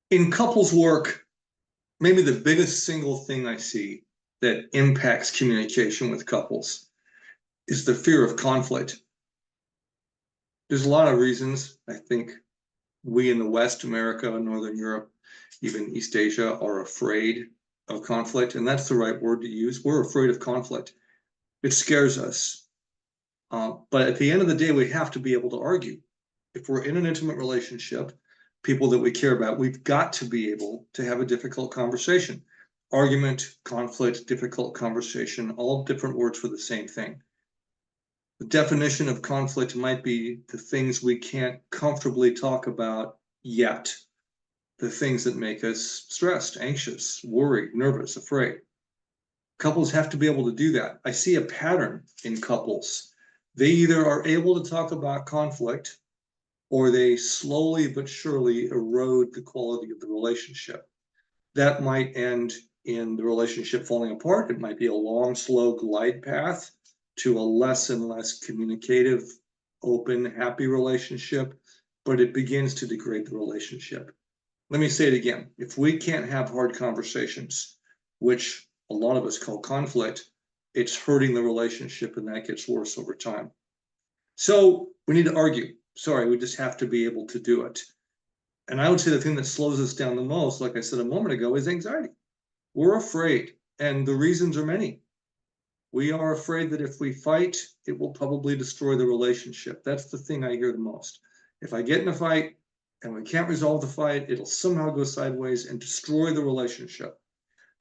In couples work, maybe the biggest single thing I see that impacts communication with couples is the fear of conflict. There's a lot of reasons. I think we in the West, America, Northern Europe, even East Asia, are afraid of conflict, and that's the right word to use. We're afraid of conflict. It scares us. But at the end of the day, we have to be able to argue. If we're in an intimate relationship, people that we care about, we've got to be able to have a difficult conversation. Argument, conflict, difficult conversation, all different words for the same thing. The definition of conflict might be the things we can't comfortably talk about yet, the things that make us stressed, anxious, worried, nervous, afraid. Couples have to be able to do that. I see a pattern in couples. They either are able to talk about conflict or they slowly but surely erode the quality of the relationship. That might end in the relationship falling apart. It might be a long, slow glide path to a less and less communicative, open, happy relationship, but it begins to degrade the relationship. Let me say it again. If we can't have hard conversations, which a lot of us call conflict, it's hurting the relationship and that gets worse over time. So we need to argue. Sorry, we just have to be able to do it. And I would say the thing that slows us down the most, like I said a moment ago, is anxiety. We're afraid, and the reasons are many. We are afraid that if we fight, it will probably destroy the relationship. That's the thing I hear the most. If I get in a fight and we can't resolve the fight, it'll somehow go sideways and destroy the relationship.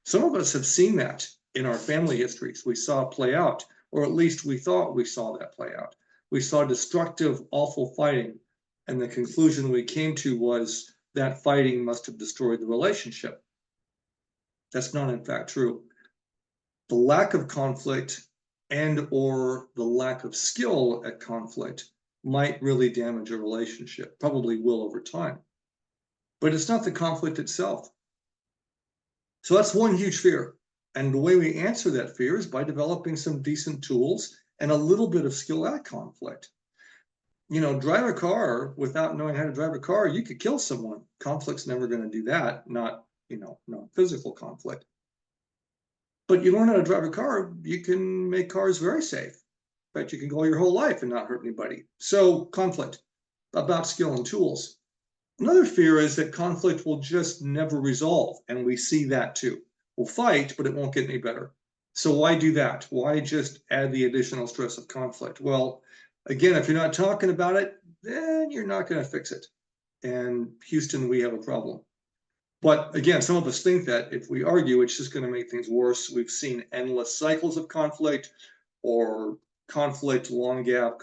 Some of us have seen that in our family histories. We saw it play out, or at least we thought we saw that play out. We saw destructive, awful fighting, and the conclusion we came to was that fighting must have destroyed the relationship. That's not in fact true. The lack of conflict and or the lack of skill at conflict might really damage a relationship, probably will over time. But it's not the conflict itself. So that's one huge fear. And the way we answer that fear is by developing some decent tools and a little bit of skill at conflict. Drive a car without knowing how to drive a car, you could kill someone. Conflict's never going to do that, not physical conflict. But you learn how to drive a car, you can make cars very safe. In fact, you can go your whole life and not hurt anybody. So conflict, about skill and tools. Another fear is that conflict will just never resolve, and we see that too. We'll fight, but it won't get any better. So why do that? Why just add the additional stress of conflict? Well, again, if you're not talking about it, then you're not going to fix it. And Houston, we have a problem. But again, some of us think that if we argue, it's just going to make things worse. We've seen endless cycles of conflict or conflict, long gap,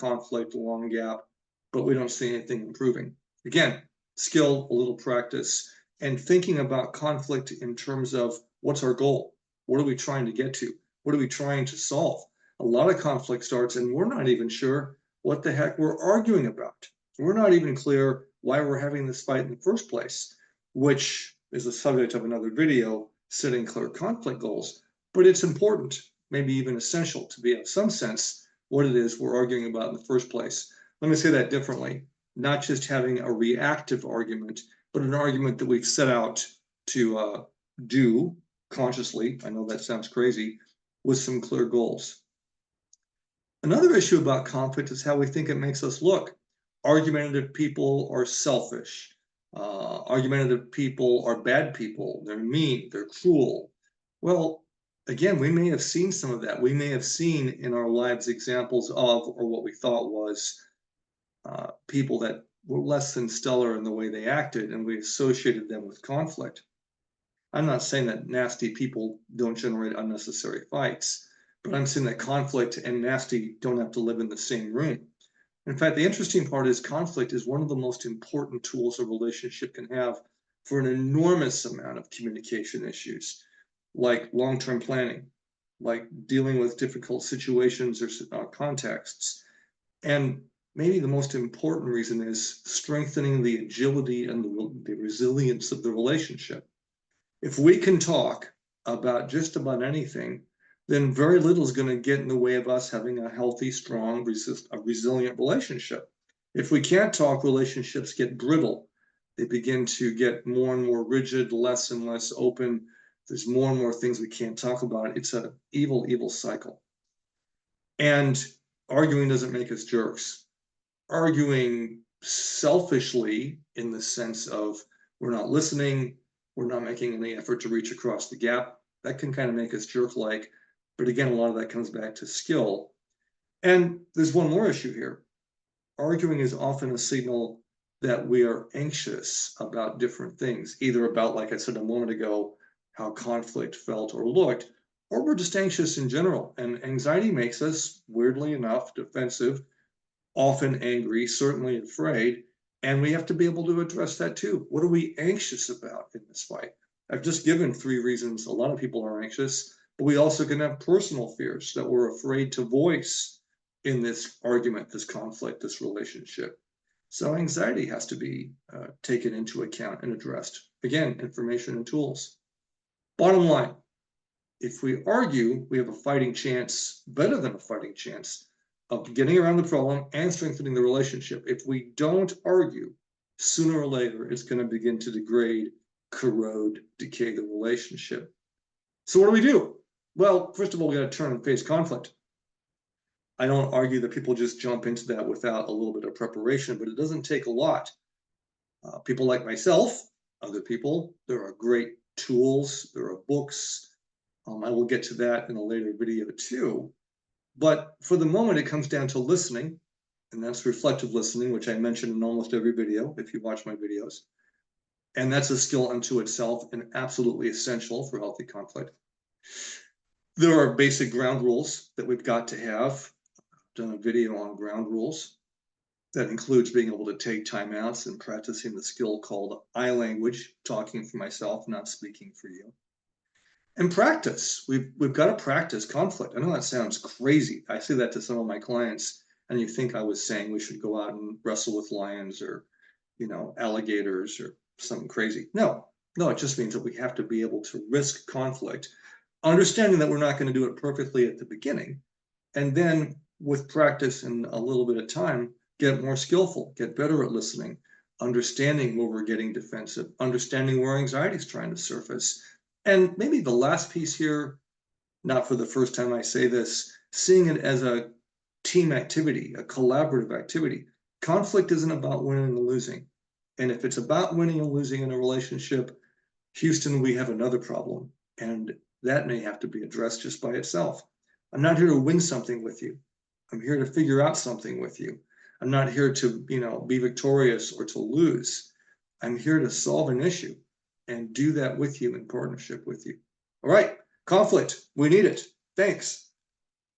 but we don't see anything improving. Again, skill, a little practice, and thinking about conflict in terms of what's our goal? What are we trying to get to? What are we trying to solve? A lot of conflict starts and we're not even sure what the heck we're arguing about. We're not even clear why we're having this fight in the first place, which is the subject of another video, setting clear conflict goals. But it's important, maybe even essential, to be in some sense what it is we're arguing about in the first place. Let me say that differently. Not just having a reactive argument, but an argument that we've set out to do consciously. I know that sounds crazy, with some clear goals. Another issue about conflict is how we think it makes us look. Argumentative people are selfish. Argumentative people are bad people. They're mean. They're cruel. Well, again, we may have seen some of that. We may have seen in our lives examples of, or what we thought was, people that were less than stellar in the way they acted, and we associated them with conflict. I'm not saying that nasty people don't generate unnecessary fights, but I'm saying that conflict and nasty don't have to live in the same room. In fact, the interesting part is conflict is one of the most important tools a relationship can have for an enormous amount of communication issues, like long-term planning, like dealing with difficult situations or contexts. And maybe the most important reason is strengthening the agility and the resilience of the relationship. If we can talk about just about anything, then very little is going to get in the way of us having a healthy, strong, resilient relationship. If we can't talk, relationships get brittle. They begin to get more and more rigid, less and less open. There's more and more things we can't talk about. It's an evil, evil cycle. And arguing doesn't make us jerks. Arguing selfishly, in the sense of we're not listening, we're not making any effort to reach across the gap, that can kind of make us jerk-like. But again, a lot of that comes back to skill. And there's one more issue here. Arguing is often a signal that we are anxious about different things, either about, like I said a moment ago, how conflict felt or looked, or we're just anxious in general. And anxiety makes us, weirdly enough, defensive, often angry, certainly afraid, and we have to be able to address that too. What are we anxious about in this fight? I've just given 3 reasons a lot of people are anxious, but we also can have personal fears that we're afraid to voice in this argument, this conflict, this relationship. So anxiety has to be taken into account and addressed. Again, information and tools. Bottom line, if we argue, we have a fighting chance, better than a fighting chance, of getting around the problem and strengthening the relationship. If we don't argue, sooner or later, it's going to begin to degrade, corrode, decay the relationship. So what do we do? Well, first of all, we got to turn and face conflict. I don't argue that people just jump into that without a little bit of preparation, but it doesn't take a lot. People like myself, other people, there are great tools, there are books. I will get to that in a later video too. But for the moment, it comes down to listening, and that's reflective listening, which I mention in almost every video, if you watch my videos. And that's a skill unto itself and absolutely essential for healthy conflict. There are basic ground rules that we've got to have. I've done a video on ground rules. That includes being able to take timeouts and practicing the skill called I language, talking for myself, not speaking for you. And practice. We've got to practice conflict. I know that sounds crazy. I say that to some of my clients, and you think I was saying we should go out and wrestle with lions or, alligators or something crazy. No, it just means that we have to be able to risk conflict, understanding that we're not going to do it perfectly at the beginning, and then with practice and a little bit of time, get more skillful, get better at listening, understanding where we're getting defensive, understanding where anxiety is trying to surface. And maybe the last piece here, not for the first time I say this, seeing it as a team activity, a collaborative activity. Conflict isn't about winning and losing. And if it's about winning and losing in a relationship, Houston, we have another problem. And that may have to be addressed just by itself. I'm not here to win something with you. I'm here to figure out something with you. I'm not here to, be victorious or to lose. I'm here to solve an issue and do that with you in partnership with you. All right, conflict, we need it. Thanks.